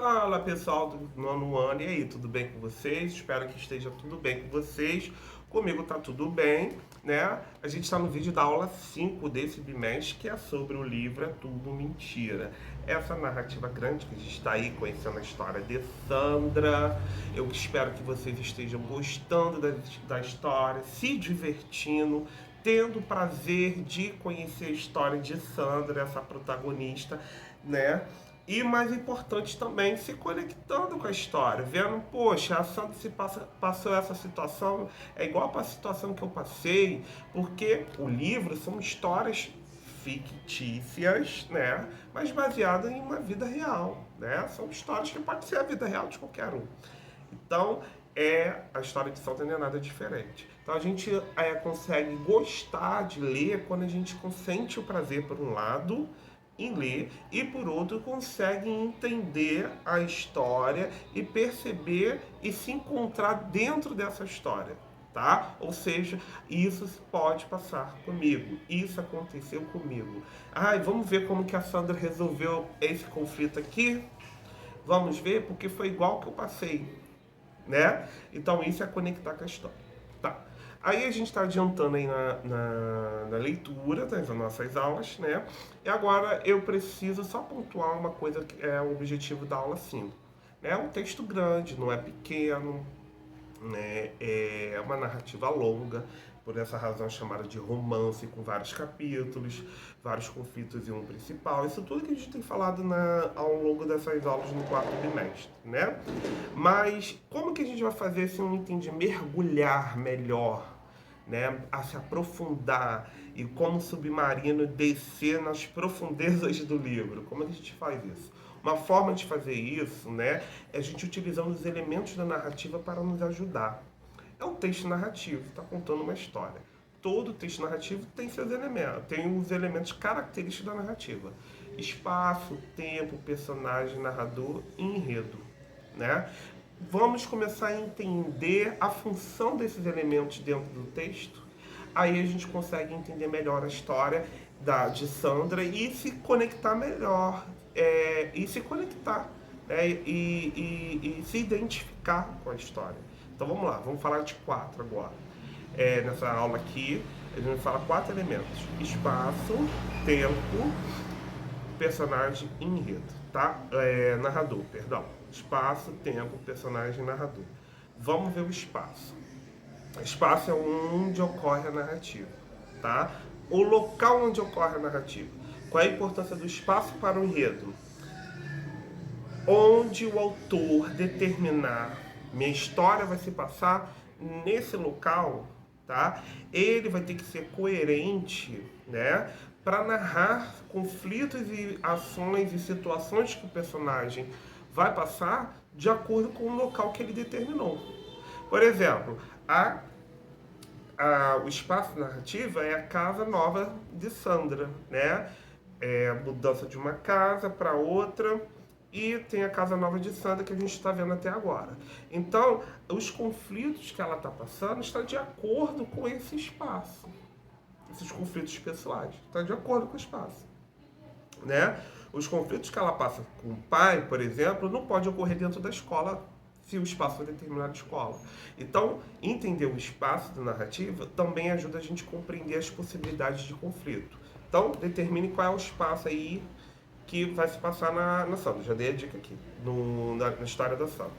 Fala pessoal do nono ano, e aí, tudo bem com vocês? Espero que esteja tudo bem com vocês. Comigo tá tudo bem, né? A gente está no vídeo da aula 5 desse bimestre, que é sobre o livro É Tudo Mentira. Essa narrativa grande que a gente está aí conhecendo a história de Sandra. Eu espero que vocês estejam gostando da história, se divertindo, tendo o prazer de conhecer a história de Sandra, essa protagonista, né? E mais importante também, se conectando com a história, vendo, poxa, a Sandra passou essa situação, é igual para a situação que eu passei, porque o livro são histórias fictícias, né? Mas baseadas em uma vida real, né? São histórias que pode ser a vida real de qualquer um. Então, a história de Sandra não é nada diferente. Então a gente consegue gostar de ler quando a gente sente o prazer por um lado em ler e por outro consegue entender a história e perceber e se encontrar dentro dessa história, tá? Ou seja, isso pode passar comigo, isso aconteceu comigo. Ai, vamos ver como que a Sandra resolveu esse conflito aqui? Vamos ver, porque foi igual que eu passei, né? Então isso é conectar com a história. Tá. Aí a gente está adiantando aí na leitura das nossas aulas, né? E agora eu preciso só pontuar uma coisa que é o objetivo da aula 5. É um texto grande, não é pequeno, né? É uma narrativa longa, por essa razão é chamada de romance, com vários capítulos, vários conflitos e um principal. Isso tudo que a gente tem falado ao longo dessas aulas no quarto bimestre, né? Mas como que a gente vai fazer se não entender mergulhar melhor, né? A se aprofundar e como submarino descer nas profundezas do livro? Como é que a gente faz isso? Uma forma de fazer isso, né, é a gente utilizando os elementos da narrativa para nos ajudar. É um texto narrativo, está contando uma história. Todo texto narrativo tem seus elementos, tem os elementos característicos da narrativa: espaço, tempo, personagem, narrador e enredo, né? Vamos começar a entender a função desses elementos dentro do texto. Aí a gente consegue entender melhor a história de Sandra e se conectar melhor, e se conectar, né? E se identificar com a história. Então vamos lá, vamos falar de quatro agora. Nessa aula aqui, a gente vai falar quatro elementos: espaço, tempo, personagem e enredo, tá? Narrador, perdão. Espaço, tempo, personagem e narrador. Vamos ver o espaço. O espaço é onde ocorre a narrativa, tá? O local onde ocorre a narrativa. Qual é a importância do espaço para o enredo? Onde o autor determinar minha história vai se passar nesse local, tá? Ele vai ter que ser coerente, né, para narrar conflitos e ações e situações que o personagem vai passar de acordo com o local que ele determinou. Por exemplo, o espaço narrativo é a casa nova de Sandra, né? É a mudança de uma casa para outra e tem a casa nova de Sandra que a gente está vendo até agora. Então, os conflitos que ela está passando estão de acordo com esse espaço. Esses conflitos pessoais estão de acordo com o espaço, né? Os conflitos que ela passa com o pai, por exemplo, não pode ocorrer dentro da escola se o espaço for determinado escola. Então, entender o espaço da narrativa também ajuda a gente a compreender as possibilidades de conflito. Então, determine qual é o espaço aí que vai se passar na Sandra. Já dei a dica aqui, na história da Sandra.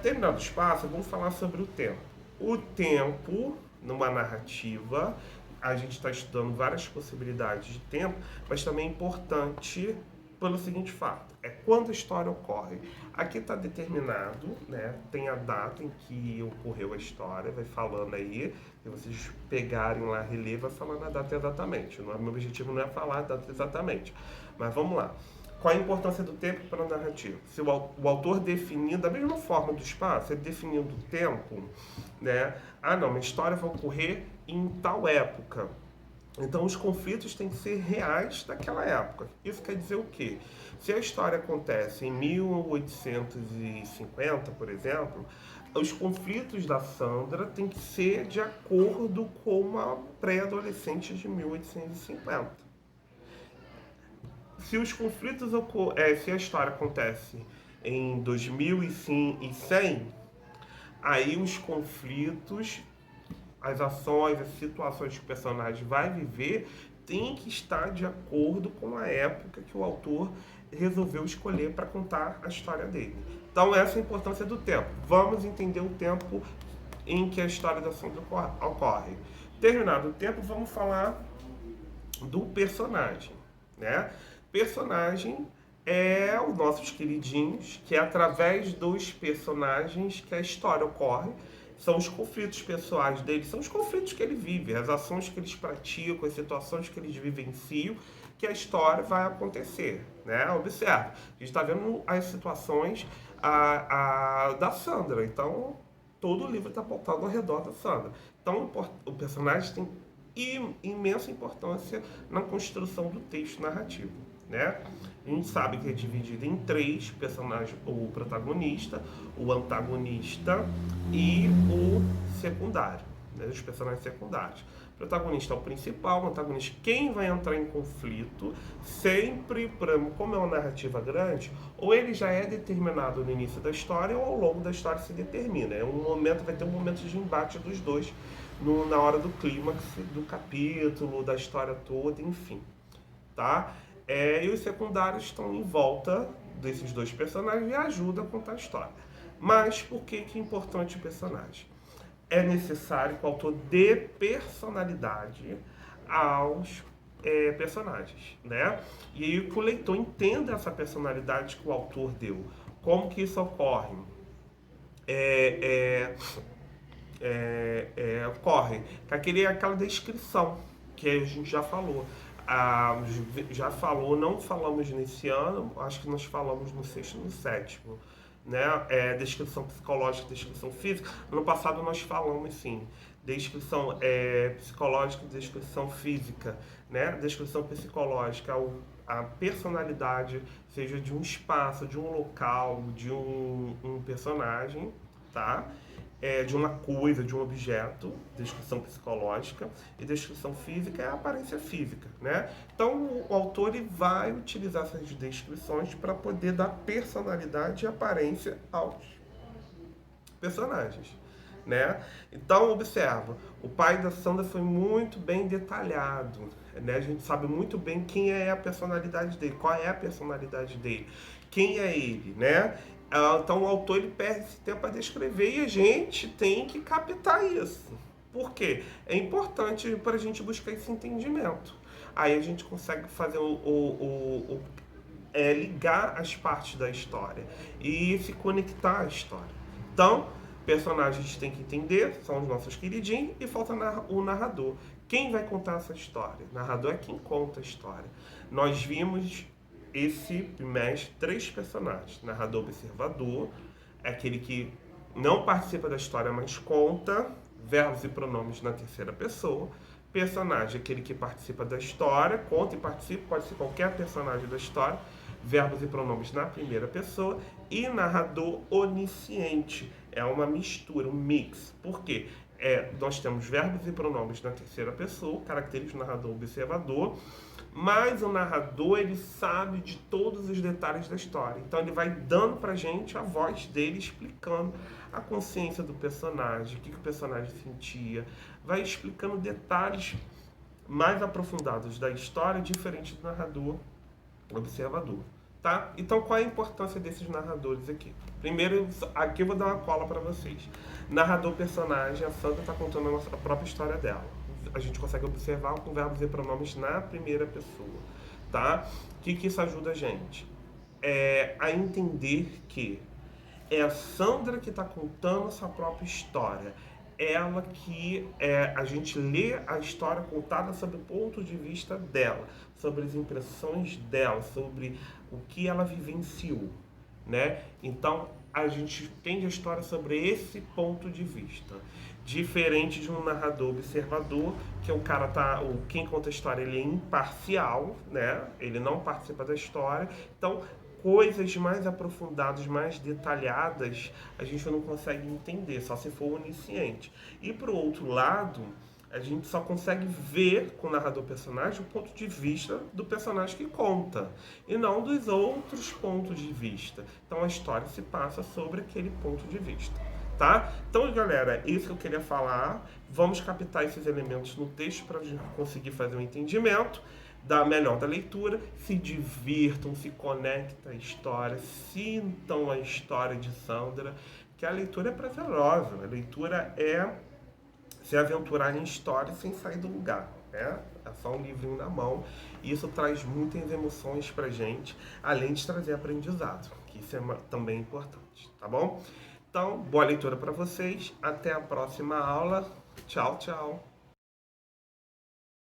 Terminado o espaço, vamos falar sobre o tempo. O tempo, numa narrativa, a gente está estudando várias possibilidades de tempo, mas também é importante pelo seguinte fato: é quando a história ocorre. Aqui está determinado, né? Tem a data em que ocorreu a história, vai falando aí. Se vocês pegarem lá, reler, vai falando a data exatamente. Meu objetivo não é falar a data exatamente, mas vamos lá. Qual a importância do tempo para a narrativa? Se o autor definir, da mesma forma do espaço, ele definindo o tempo, né? Não, uma história vai ocorrer em tal época. Então os conflitos têm que ser reais daquela época. Isso quer dizer o quê? Se a história acontece em 1850, por exemplo, os conflitos da Sandra têm que ser de acordo com uma pré-adolescente de 1850. Se os conflitos se a história acontece em 2100, aí os conflitos, as ações, as situações que o personagem vai viver tem que estar de acordo com a época que o autor resolveu escolher para contar a história dele. Então essa é a importância do tempo. Vamos entender o tempo em que a história da Sandra ocorre. Terminado o tempo, vamos falar do personagem, né? Personagem é os nossos queridinhos, que é através dos personagens que a história ocorre. São os conflitos pessoais dele, são os conflitos que ele vive, as ações que eles praticam, as situações que eles vivenciam, que a história vai acontecer, né? Observe, a gente está vendo as situações da Sandra, então todo o livro está pautado ao redor da Sandra. Então o personagem tem imensa importância na construção do texto narrativo, né? A gente sabe que é dividido em três personagens: o protagonista, o antagonista e o secundário, né? Os personagens secundários. O protagonista é o principal, o antagonista quem vai entrar em conflito, sempre, como é uma narrativa grande, ou ele já é determinado no início da história ou ao longo da história se determina. Vai ter um momento de embate dos dois na hora do clímax do capítulo, da história toda, enfim, tá? E os secundários estão em volta desses dois personagens e ajudam a contar a história. Mas por que é importante o personagem? É necessário que o autor dê personalidade aos personagens, né? E aí que o leitor entenda essa personalidade que o autor deu. Como que isso ocorre? Ocorre com aquela descrição que a gente já falou. Não falamos nesse ano, acho que nós falamos no sexto e no sétimo, né? Descrição psicológica, descrição física. Ano passado nós falamos sim, descrição psicológica e descrição física, né? Descrição psicológica, a personalidade, seja de um espaço, de um local, de um personagem, tá? De uma coisa, de um objeto, descrição psicológica, e descrição física é a aparência física, né? Então o autor ele vai utilizar essas descrições para poder dar personalidade e aparência aos personagens, né? Então observa, o pai da Sandra foi muito bem detalhado, né? A gente sabe muito bem quem é a personalidade dele, qual é a personalidade dele, quem é ele, né? Então o autor ele perde esse tempo para descrever e a gente tem que captar isso. Por quê? É importante para a gente buscar esse entendimento. Aí a gente consegue fazer ligar as partes da história e se conectar à história. Então, personagens tem que entender, são os nossos queridinhos, e falta o narrador. Quem vai contar essa história? O narrador é quem conta a história. Nós vimos esse trimestre 3 personagens. Narrador observador, é aquele que não participa da história, mas conta, verbos e pronomes na terceira pessoa. Personagem, aquele que participa da história, conta e participa, pode ser qualquer personagem da história, verbos e pronomes na primeira pessoa. E narrador onisciente, é uma mistura, um mix. Por quê? Nós temos verbos e pronomes na terceira pessoa, característica do narrador observador, mas o narrador ele sabe de todos os detalhes da história. Então ele vai dando pra gente a voz dele, explicando a consciência do personagem, o que o personagem sentia, vai explicando detalhes mais aprofundados da história, diferente do narrador observador. Tá? Então qual é a importância desses narradores aqui? Primeiro, aqui eu vou dar uma cola para vocês. Narrador, personagem, a Sandra está contando a própria história dela. A gente consegue observar com verbos e pronomes na primeira pessoa, tá? O que isso ajuda a gente? A entender que é a Sandra que está contando a sua própria história. Ela que a gente lê a história contada sob o ponto de vista dela, sobre as impressões dela, sobre o que ela vivenciou, né? Então a gente entende a história sobre esse ponto de vista, diferente de um narrador observador, que o cara quem conta a história ele é imparcial, né? Ele não participa da história, então coisas mais aprofundadas, mais detalhadas, a gente não consegue entender, só se for onisciente. E pro outro lado, A gente só consegue ver com o narrador-personagem o ponto de vista do personagem que conta, e não dos outros pontos de vista. Então a história se passa sobre aquele ponto de vista, tá? Então, galera, isso que eu queria falar. Vamos captar esses elementos no texto para a gente conseguir fazer um entendimento da melhor da leitura. Se divirtam, se conectem à história, sintam a história de Sandra, que a leitura é prazerosa. A leitura é se aventurar em história sem sair do lugar, né? É só um livrinho na mão. E isso traz muitas emoções pra gente, além de trazer aprendizado, que isso é também importante, tá bom? Então, boa leitura para vocês. Até a próxima aula. Tchau, tchau.